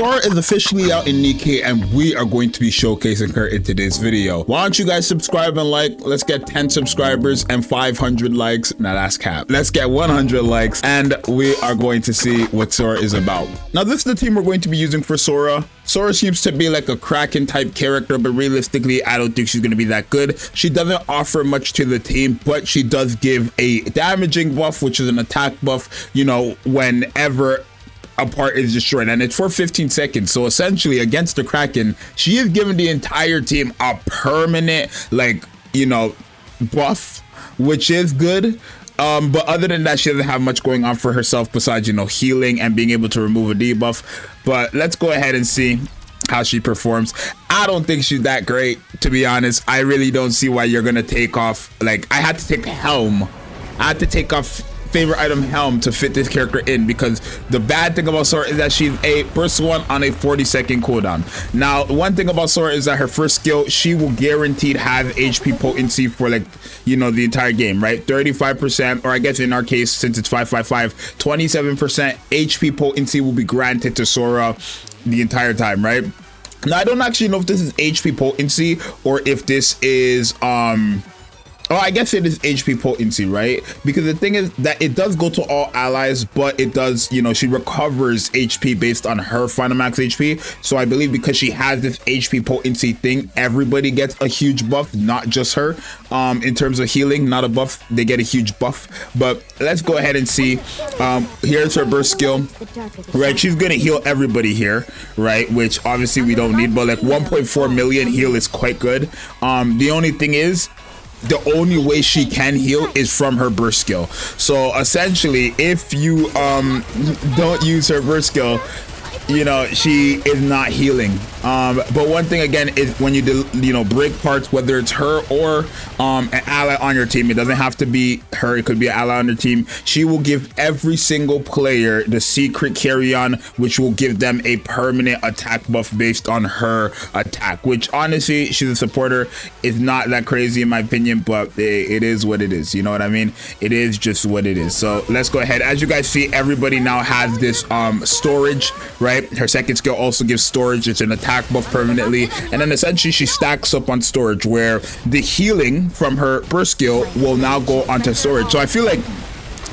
Sora is officially out in Nikke, and we are going to be showcasing her in today's video. Why don't you guys subscribe and like? Let's get 10 subscribers and 500 likes. Now that's cap. Let's get 100 likes, and we are going to see what Sora is about. Now this is the team we're going to be using for Sora. Sora seems to be like a Kraken type character, but realistically, I don't think she's going to be that good. She doesn't offer much to the team, but she does give a damaging buff, which is an attack buff, you know, whenever a part is destroyed, and it's for 15 seconds. So essentially against the Kraken, she is giving the entire team a permanent, like, you know, buff, which is good. But other than that, she doesn't have much going on for herself besides, you know, healing and being able to remove a debuff. But let's go ahead and see how she performs. I don't think she's that great, to be honest. I really don't see why you're gonna take off, like, I had to take Helm. I had to take off favorite item Helm to fit this character in, because the bad thing about Sora is that she's a burst one on a 40-second cooldown. Now, one thing about Sora is that her first skill, she will guaranteed have HP potency for, like, you know, the entire game, right? 35%, or I guess in our case, since it's 555, 27% HP potency will be granted to Sora the entire time, right? Now, I don't actually know if this is HP potency or if this is oh, I guess it is HP potency, right? Because the thing is that it does go to all allies, but it does, you know, she recovers HP based on her final max HP. So I believe because she has this HP potency thing, everybody gets a huge buff, not just her. In terms of healing, not a buff, they get a huge buff. But let's go ahead and see. Here's her burst skill, right? She's gonna heal everybody here, right? Which obviously we don't need, but like 1.4 million heal is quite good. The only thing is, the only way she can heal is from her burst skill. So essentially, if you don't use her burst skill, you know, she is not healing. But one thing again is when you do, you know, break parts, whether it's her or an ally on your team, it doesn't have to be her, it could be an ally on your team, she will give every single player the secret carry-on, which will give them a permanent attack buff based on her attack, which honestly, she's a supporter. It's not that crazy in my opinion, but it is what it is, you know what I mean? It is just what it is. So let's go ahead. As you guys see, everybody now has this storage, right? Her second skill also gives storage. It's an attack buff permanently, and then essentially she stacks up on storage, where the healing from her burst skill will now go onto storage. So I feel like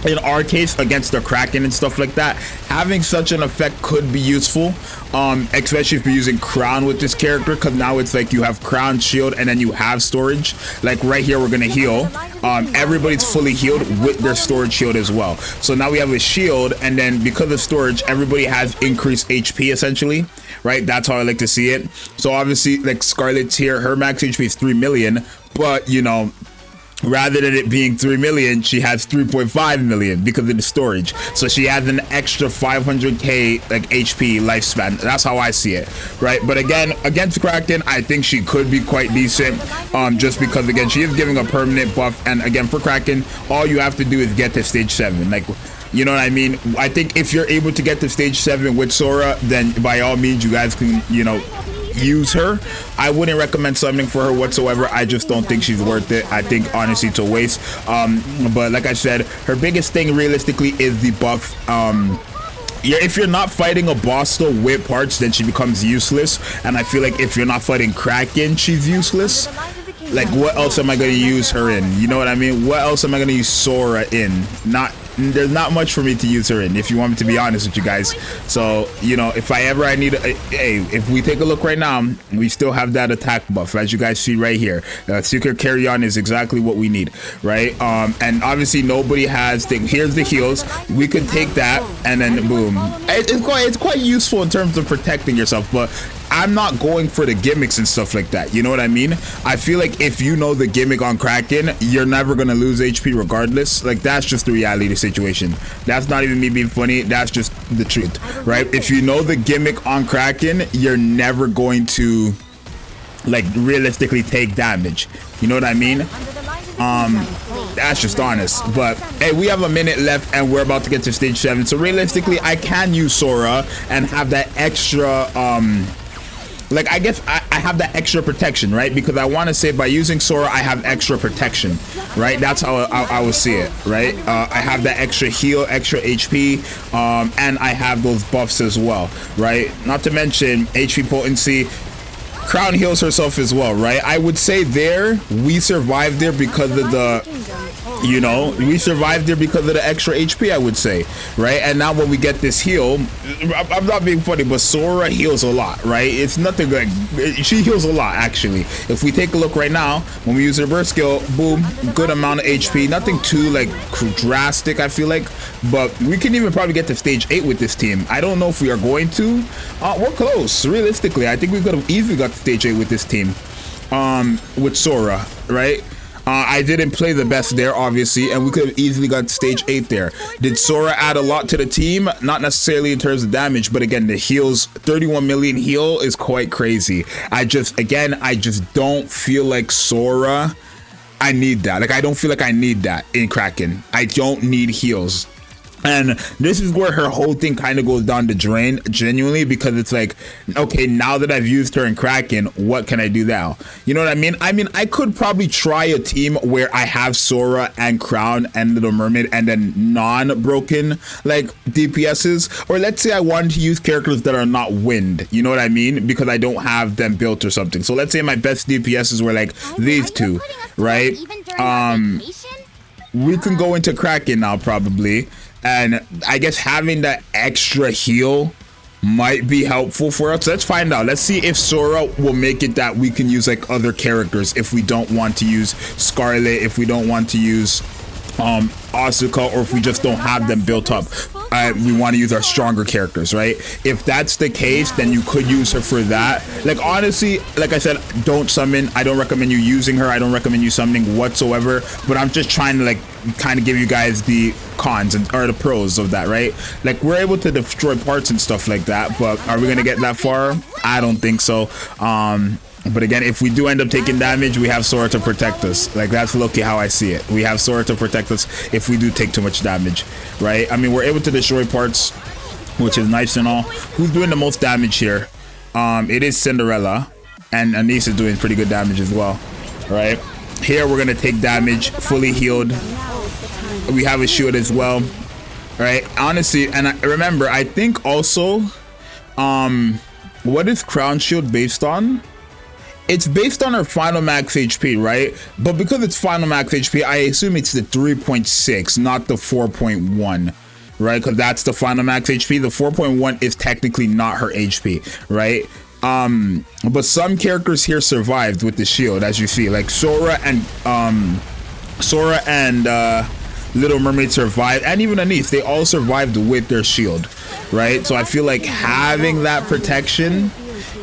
in our case against the Kraken and stuff like that, having such an effect could be useful, especially if you're using crown with this character, because now it's like you have crown, shield, and then you have storage. Like right here, we're gonna heal. Everybody's fully healed with their storage shield as well. So now we have a shield, and then because of storage, everybody has increased HP essentially, right? That's how I like to see it. So obviously, like Scarlet's here, her max HP is 3 million, but you know, rather than it being 3 million, she has 3.5 million because of the storage. So she has an extra 500k like HP lifespan. That's how I see it, right? But again, against Kraken, I think she could be quite decent, just because again, she is giving a permanent buff, and again for Kraken, all you have to do is get to stage 7, like, you know what I mean? I think if you're able to get to stage 7 with Sora, then by all means you guys can, you know, use her. I wouldn't recommend summoning for her whatsoever. I just don't think she's worth it. I think honestly it's a waste. But like I said, her biggest thing realistically is the buff. Yeah, if you're not fighting a boss though with parts, then she becomes useless, and I feel like if you're not fighting Kraken, she's useless. Like, what else am I going to use her in? You know what I mean? What else am I going to use Sora in? There's not much for me to use her in, if you want me to be honest with you guys. So, you know, if I ever need hey, if we take a look right now, we still have that attack buff, as you guys see right here. Secret carry-on is exactly what we need, right? And obviously nobody has here's the heals. We could take that and then boom. It's quite useful in terms of protecting yourself, but I'm not going for the gimmicks and stuff like that. You know what I mean? I feel like if you know the gimmick on Kraken, you're never gonna lose HP regardless. Like, that's just the reality situation. That's not even me being funny. That's just the truth, right? If you know the gimmick on Kraken, you're never going to, like, realistically take damage. You know what I mean? That's just honest. But hey, we have a minute left and we're about to get to stage 7. So realistically, I can use Sora and have that extra like, I guess I have that extra protection, right? Because I want to say by using Sora, I have extra protection, right? That's how I would see it, right? I have that extra heal, extra HP, and I have those buffs as well, right? Not to mention HP potency. Crown heals herself as well, right? I would say there we survived there because of the, you know, we survived there because of the extra HP, I would say, right? And now when we get this heal, I'm not being funny, but Sora heals a lot, right? It's nothing like, she heals a lot actually. If we take a look right now, when we use her burst skill, boom, good amount of HP, nothing too like drastic, I feel like, but we can even probably get to stage 8 with this team. I don't know if we are going to. We're close, realistically. I think we could have easily got to stage 8 with this team, with Sora, right? I didn't play the best there, obviously, and we could have easily got to stage 8 there. Did Sora add a lot to the team? Not necessarily in terms of damage, but again, the heals, 31 million heal is quite crazy. I just don't feel like Sora, I need that. Like, I don't feel like I need that in Kraken. I don't need heals. And this is where her whole thing kind of goes down the drain, genuinely, because it's like, okay, now that I've used her in Kraken, what can I do now? You know what I mean? I mean, I could probably try a team where I have Sora and Crown and Little Mermaid and then non-broken, like, DPSs. Or let's say I wanted to use characters that are not wind, you know what I mean? Because I don't have them built or something. So let's say my best DPSs were like these two, right? We can go into Kraken now, probably. And I guess having that extra heal might be helpful for us. Let's find out. Let's see if Sora will make it that we can use like other characters if we don't want to use Scarlet, if we don't want to use Asuka, or if we just don't have them built up. We want to use our stronger characters, right? If that's the case, then you could use her for that. Like, honestly, like I said, don't summon. I don't recommend you using her. I don't recommend you summoning whatsoever, but I'm just trying to like kind of give you guys the cons or the pros of that, right? Like, we're able to destroy parts and stuff like that, but are we gonna get that far? I don't think so. But again, if we do end up taking damage, we have Sora to protect us. Like, that's low-key how I see it. We have Sora to protect us if we do take too much damage, right? I mean, we're able to destroy parts, which is nice and all. Who's doing the most damage here? It is Cinderella, and Anise is doing pretty good damage as well, right? Here, we're gonna take damage, fully healed. We have a shield as well, right? Honestly, and remember, I think also, what is Crown Shield based on? It's based on her final max HP, right? But because it's final max HP, I assume it's the 3.6, not the 4.1, right? Because that's the final max HP. The 4.1 is technically not her HP, right? But some characters here survived with the shield, as you see, like Sora and Little Mermaid survived, and even Anise, they all survived with their shield, right? So I feel like having that protection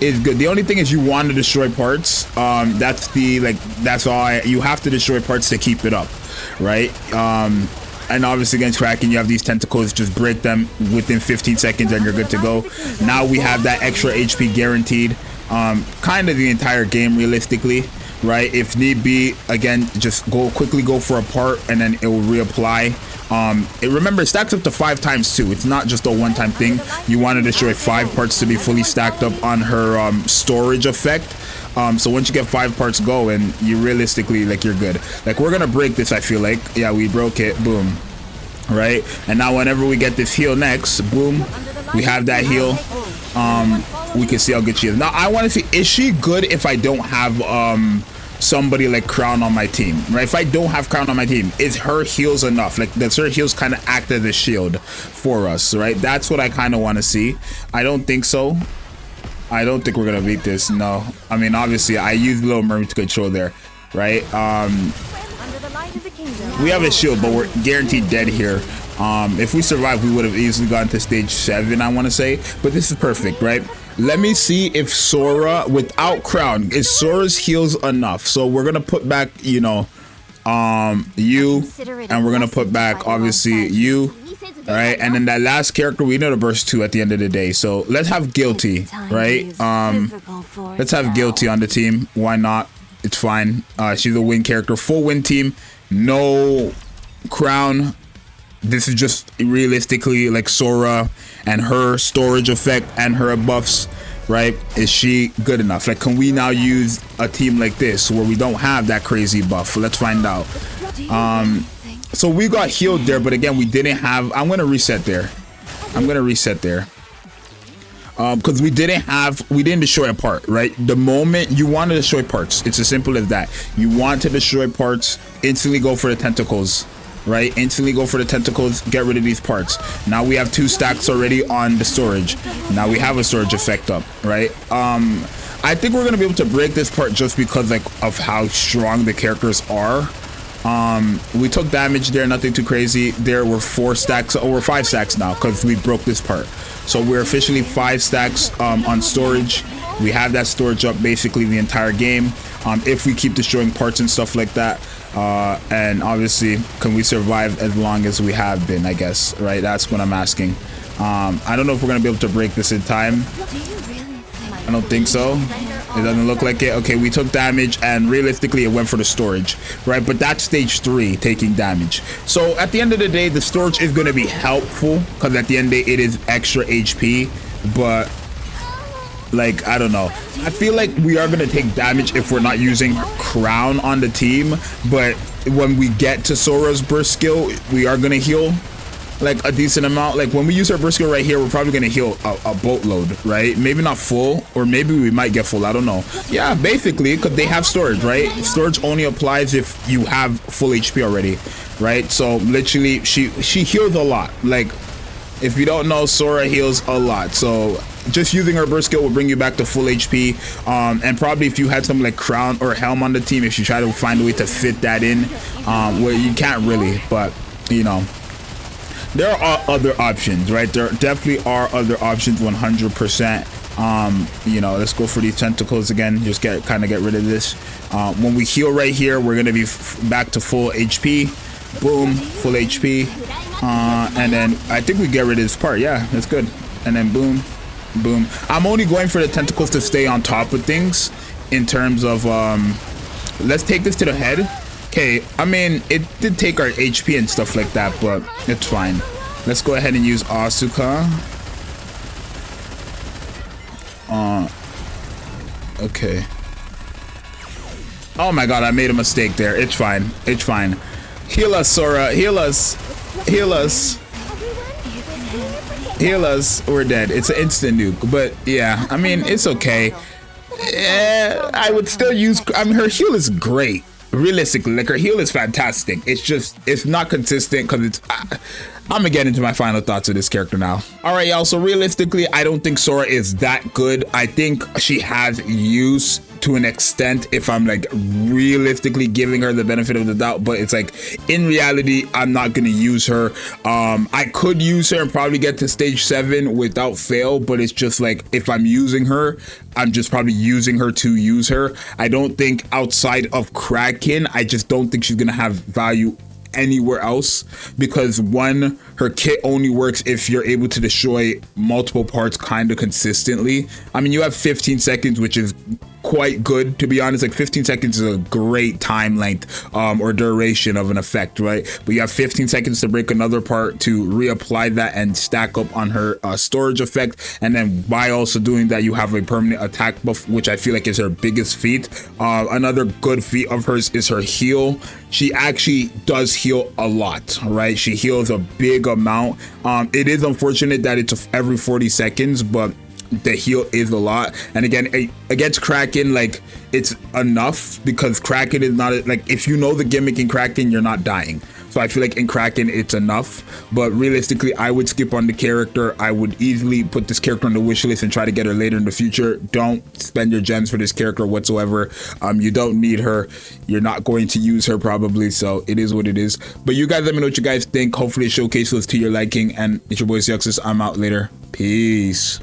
is good. The only thing is you want to destroy parts. That's all. You have to destroy parts to keep it up, right? And obviously against Kraken, you have these tentacles, just break them within 15 seconds and you're good to go. Now we have that extra HP guaranteed, kind of the entire game realistically, right? If need be, again, just quickly go for a part and then it will reapply. Remember, it stacks up to 5 times too. It's not just a one-time thing. You want to destroy 5 parts to be fully stacked up on her storage effect. So once you get 5 parts going, you realistically, like, you're good. Like, we're gonna break this, I feel like. Yeah, we broke it. Boom. Right? And now whenever we get this heal next, boom, we have that heal. We can see how good she is. Now I want to see, is she good if I don't have somebody like Crown on my team, right? If I don't have Crown on my team, is her heals enough? Like, does her heals kind of act as a shield for us, right? That's what I kind of want to see. I don't think so. I don't think we're gonna beat this. No, I mean, obviously I used Little Mermaid to control there, right? We have a shield, but we're guaranteed dead here. If we survive, we would have easily gone to stage 7, I want to say, but this is perfect, right? Let me see if Sora, without Crown, is Sora's heals enough? So we're gonna put back, you know, you, and we're gonna put back obviously you, all right? And then that last character, we need a burst 2 at the end of the day. So let's have Guilty, right? Let's have Guilty on the team. Why not? It's fine. She's a win character, full win team, no Crown. This is just realistically like Sora and her storage effect and her buffs right? Is she good enough? Like, can we now use a team like this where we don't have that crazy buff? Let's find out. So we got healed there, but again, we didn't have, I'm gonna reset there. Because we didn't destroy a part, right? The moment you want to destroy parts, it's as simple as that. You want to destroy parts, instantly go for the tentacles, right? Instantly go for the tentacles, get rid of these parts. Now we have 2 stacks already on the storage. Now we have a storage effect up, right? I think we're gonna be able to break this part just because like of how strong the characters are. We took damage there, nothing too crazy. There were 4 stacks, or 5 stacks now, because we broke this part. So we're officially 5 stacks on storage. We have that storage up basically the entire game. If we keep destroying parts and stuff like that. And obviously, can we survive as long as we have been, I guess, right? That's what I'm asking. I don't know if we're gonna be able to break this in time. I don't think so. It doesn't look like it. Okay, we took damage, and realistically it went for the storage, right? But that's stage 3, taking damage. So at the end of the day, the storage is going to be helpful, because at the end of the day it is extra HP. But like, I don't know, I feel like we are going to take damage if we're not using Crown on the team. But when we get to Sora's burst skill, we are going to heal like a decent amount. Like when we use our burst skill right here, we're probably gonna heal a boatload, right? Maybe not full, or maybe we might get full, I don't know. Yeah, basically, because they have storage, right? Storage only applies if you have full HP already, right? So literally she heals a lot. Like, if you don't know, Sora heals a lot. So just using her burst skill will bring you back to full HP. And probably if you had something like Crown or Helm on the team, if you try to find a way to fit that in, where you can't really, but you know, there are other options, right? There definitely are other options, 100%. You know, let's go for these tentacles again. Just kind of get rid of this. When we heal right here, we're gonna be back to full HP. Boom, full HP. And then I think we get rid of this part. Yeah, that's good. And then boom, boom. I'm only going for the tentacles to stay on top of things. In terms of, let's take this to the head. Okay, I mean, it did take our HP and stuff like that, but it's fine. Let's go ahead and use Asuka. Okay. Oh my god, I made a mistake there. It's fine. It's fine. Heal us, Sora. Heal us. Heal us. Heal us. We're dead. It's an instant nuke. But yeah, I mean, it's okay. I would still use, I mean, her heal is great. Realistically, like, her heal is fantastic. It's just, it's not consistent because it's, I'm gonna get into my final thoughts of this character now. All right, y'all, so realistically, I don't think Sora is that good. I think she has use to an extent if I'm like realistically giving her the benefit of the doubt, but it's like in reality I'm not gonna use her. I could use her and probably get to stage 7 without fail, but it's just like if I'm using her, I'm just probably using her to use her. I don't think outside of Kraken, I just don't think she's gonna have value anywhere else, because one, her kit only works if you're able to destroy multiple parts kind of consistently. I mean, you have 15 seconds, which is quite good, to be honest. Like 15 seconds is a great time length or duration of an effect, right? But you have 15 seconds to break another part, to reapply that and stack up on her storage effect, and then by also doing that you have a permanent attack buff, which I feel like is her biggest feat. Another good feat of hers is her heal. She actually does heal a lot, right? She heals a big amount. It is unfortunate that it's every 40 seconds, but the heal is a lot. And again, against Kraken, like, it's enough, because Kraken is not like, if you know the gimmick in Kraken, you're not dying. So I feel like in Kraken it's enough, but realistically I would skip on the character. I would easily put this character on the wish list and try to get her later in the future. Don't spend your gems for this character whatsoever. You don't need her. You're not going to use her probably, so it is what it is. But you guys let me know what you guys think. Hopefully the showcase was to your liking, and it's your boy Zxous. I'm out later. Peace.